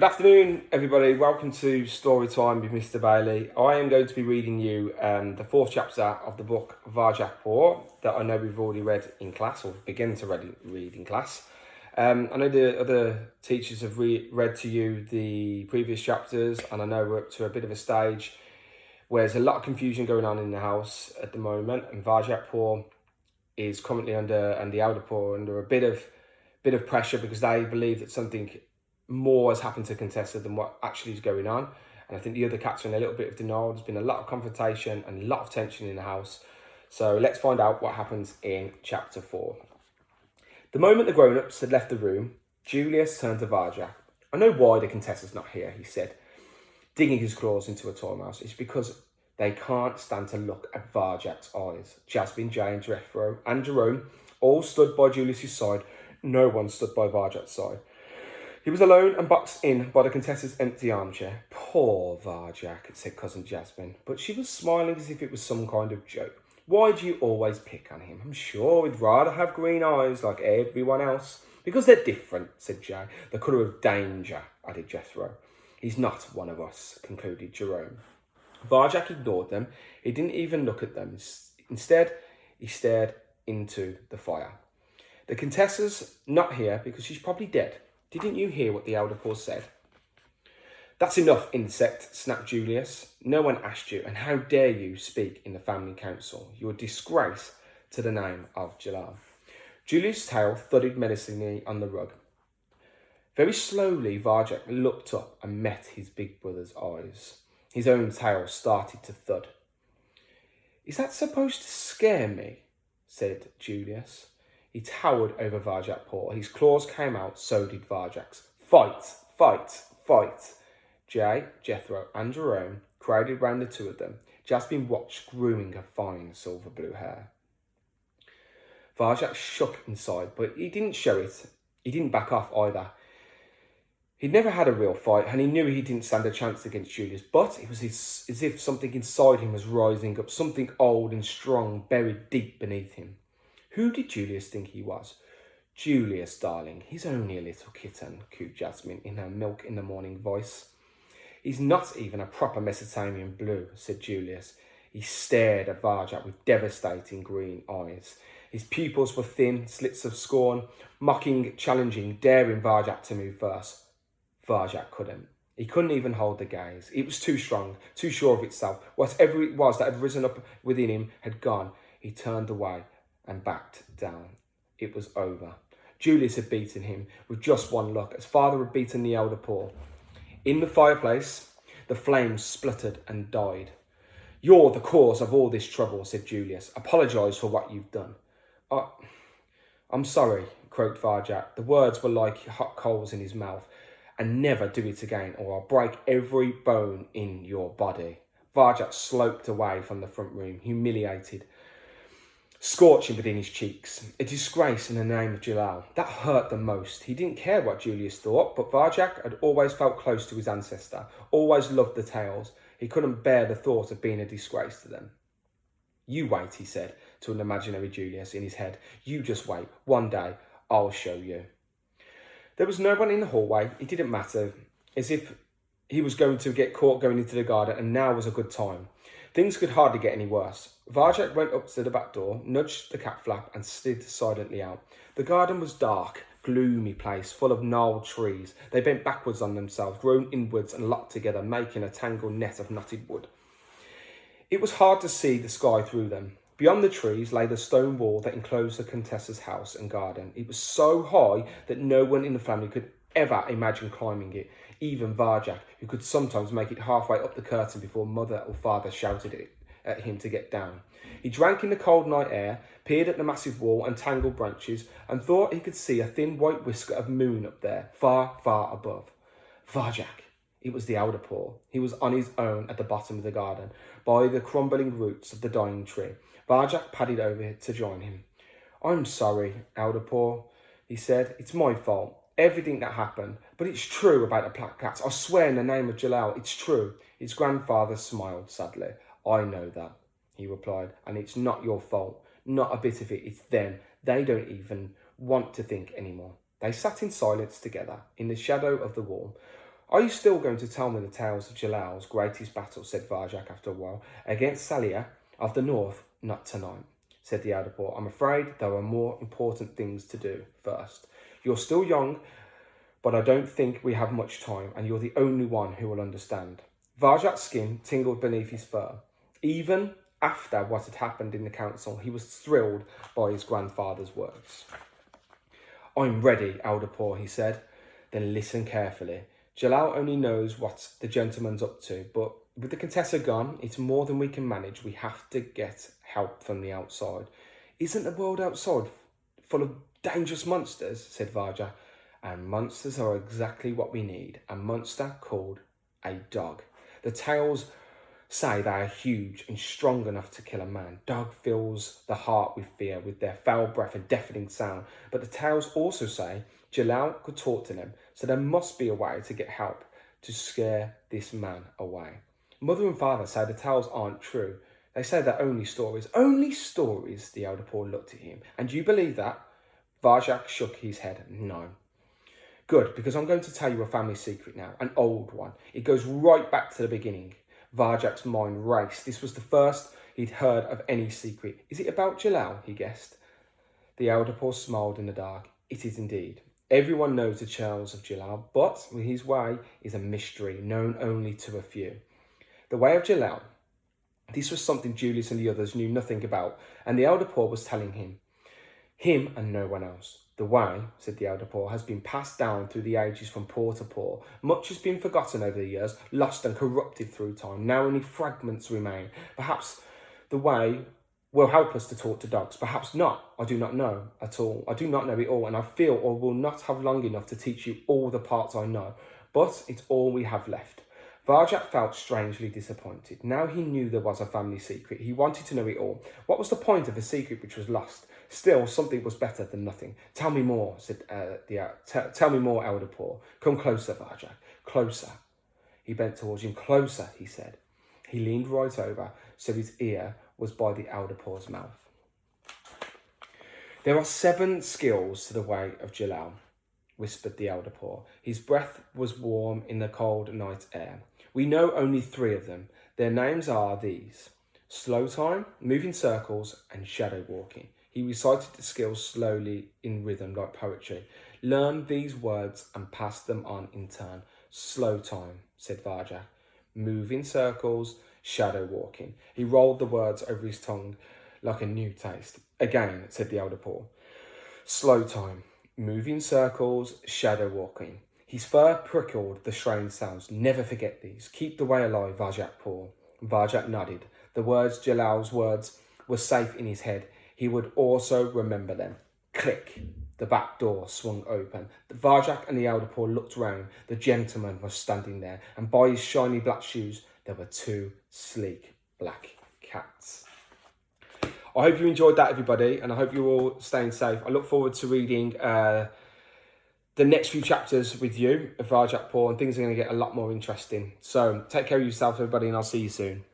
Good afternoon, everybody. Welcome to Story Time with Mr. Bailey. I am going to be reading you the fourth chapter of the book Varjak that I know we've already read in class, or begin to read in class. I know the other teachers have read to you the previous chapters, and I know we're up to a bit of a stage where there's a lot of confusion going on in the house at the moment, and Varjak is currently under, and the elder poor under a bit of pressure because they believe that something more has happened to Contessa than what actually is going on. And I think the other cats are in a little bit of denial. There's been a lot of confrontation and a lot of tension in the house. So let's find out what happens in chapter 4. The moment the grown-ups had left the room, Julius turned to Varjak. "I know why the Contessa's not here," he said, digging his claws into a toy mouse. "It's because they can't stand to look at Varjak's eyes." Jasmine, Jay and Jethro and Jerome all stood by Julius's side. No one stood by Varjak's side. He was alone and boxed in by the Contessa's empty armchair. "Poor Varjak," said cousin Jasmine, but she was smiling as if it was some kind of joke. "Why do you always pick on him? I'm sure he'd rather have green eyes like everyone else." "Because they're different," said Jay. "The colour of danger," added Jethro. "He's not one of us," concluded Jerome. Varjak ignored them. He didn't even look at them. Instead, he stared into the fire. "The Contessa's not here because she's probably dead. Didn't you hear what the elder poor said?" "That's enough, insect," snapped Julius. "No one asked you, and how dare you speak in the family council? You're a disgrace to the name of Jalal." Julius' tail thudded menacingly on the rug. Very slowly, Varjak looked up and met his big brother's eyes. His own tail started to thud. "Is that supposed to scare me?" said Julius. He towered over Varjak paw. His claws came out, so did Varjak's. "Fight! Fight! Fight!" Jay, Jethro and Jerome crowded round the two of them. Jasmine watched, grooming her fine silver blue hair. Varjak shook inside, but he didn't show it. He didn't back off either. He'd never had a real fight, and he knew he didn't stand a chance against Julius, but it was as if something inside him was rising up, something old and strong buried deep beneath him. Who did Julius think he was? "Julius, darling, he's only a little kitten," cooed Jasmine in her milk-in-the-morning voice. "He's not even a proper Mesopotamian blue," said Julius. He stared at Varjak with devastating green eyes. His pupils were thin, slits of scorn, mocking, challenging, daring Varjak to move first. Varjak couldn't. He couldn't even hold the gaze. It was too strong, too sure of itself. Whatever it was that had risen up within him had gone. He turned away and backed down. It was over. Julius had beaten him with just one look, as father had beaten the elder poor. In the fireplace, the flames spluttered and died. "You're the cause of all this trouble," said Julius. "Apologise for what you've done." I'm sorry," croaked Varjak. The words were like hot coals in his mouth. "And never do it again, or I'll break every bone in your body." Varjak sloped away from the front room, humiliated, scorching within his cheeks. A disgrace in the name of Jalal. That hurt the most. He didn't care what Julius thought, but Varjak had always felt close to his ancestor, always loved the tales. He couldn't bear the thought of being a disgrace to them. "You wait," he said to an imaginary Julius in his head. "You just wait. One day, I'll show you." There was no one in the hallway. It didn't matter, as if he was going to get caught going into the garden, and now was a good time. Things could hardly get any worse. Varjak went up to the back door, nudged the cat flap, and slid silently out. The garden was dark, gloomy place, full of gnarled trees. They bent backwards on themselves, grown inwards and locked together, making a tangled net of knotted wood. It was hard to see the sky through them. Beyond the trees lay the stone wall that enclosed the Contessa's house and garden. It was so high that no one in the family could ever imagine climbing it, even Varjak, who could sometimes make it halfway up the curtain before mother or father shouted at him to get down. He drank in the cold night air, peered at the massive wall and tangled branches, and thought he could see a thin white whisker of moon up there, far, far above. Varjak. It was the elder poor. He was on his own at the bottom of the garden, by the crumbling roots of the dying tree. Varjak padded over to join him. "I'm sorry, elder poor," he said. "It's my fault. Everything that happened. But it's true about the black cats. I swear in the name of Jalal, it's true." His grandfather smiled sadly. "I know that," he replied, "and it's not your fault. Not a bit of it. It's them. They don't even want to think anymore." They sat in silence together, in the shadow of the wall. Are you still going to tell me the tales of Jalal's greatest battle, said Varjak after a while. Against Salia of the north? Not tonight, said the elder Paul. I'm afraid there are more important things to do first. You're still young, but I don't think we have much time, and you're the only one who will understand. Varjak's skin tingled beneath his fur. Even after what had happened in the council, he was thrilled by his grandfather's words. I'm ready, elder Paul, he said. Then listen carefully. Jalal only knows what the gentleman's up to, but with the Contessa gone, it's more than we can manage. We have to get help from the outside. Isn't the world outside full of dangerous monsters, said Varja. And monsters are exactly what we need. A monster called a dog. The tales say they are huge and strong enough to kill a man. Dog fills the heart with fear, with their foul breath and deafening sound. But the tales also say Jalal could talk to them, so there must be a way to get help to scare this man away. Mother and father say the tales aren't true. They say they're only stories. Only stories, the elder Paul looked at him. And you believe that? Varjak shook his head. No. Good, because I'm going to tell you a family secret now, an old one. It goes right back to the beginning. Varjak's mind raced. This was the first he'd heard of any secret. Is it about Jalal? He guessed. The elder Paul smiled in the dark. It is indeed. Everyone knows the tales of Jalal, but his way is a mystery known only to a few. The way of Jalal. This was something Julius and the others knew nothing about, and the elder Paul was telling him and no one else. The way, said the elder Paul, has been passed down through the ages from paw to paw. Much has been forgotten over the years, lost and corrupted through time. Now only fragments remain. Perhaps the way will help us to talk to dogs. Perhaps not. I do not know at all. I do not know it all, and I feel I will not have long enough to teach you all the parts I know. But it's all we have left. Varjak felt strangely disappointed. Now he knew there was a family secret. He wanted to know it all. What was the point of a secret which was lost? Still, something was better than nothing. Tell me more, said tell me more, elder Paul. Come closer, Varjak. Closer. He bent towards him. Closer, he said. He leaned right over, so his ear was by the elder Paul's mouth. There are 7 skills to the way of Jalal, whispered the elder Paul. His breath was warm in the cold night air. We know only 3 of them. Their names are these: slow time, moving circles, and shadow walking. He recited the skills slowly in rhythm like poetry. Learn these words and pass them on in turn. Slow time, said Varjak. Moving circles, shadow walking. He rolled the words over his tongue like a new taste. Again, said the elder Paul. Slow time, moving circles, shadow walking. His fur prickled the strange sounds. Never forget these. Keep the way alive, Varjak Paul. Varjak nodded. The words, Jalal's words, were safe in his head. He would also remember them. Click. The back door swung open. Varjak and the elder Paul looked round. The gentleman was standing there, and by his shiny black shoes, there were 2 sleek black cats. I hope you enjoyed that, everybody, and I hope you're all staying safe. I look forward to reading the next few chapters with you of Varjak Paul, and things are going to get a lot more interesting. So take care of yourself, everybody, and I'll see you soon.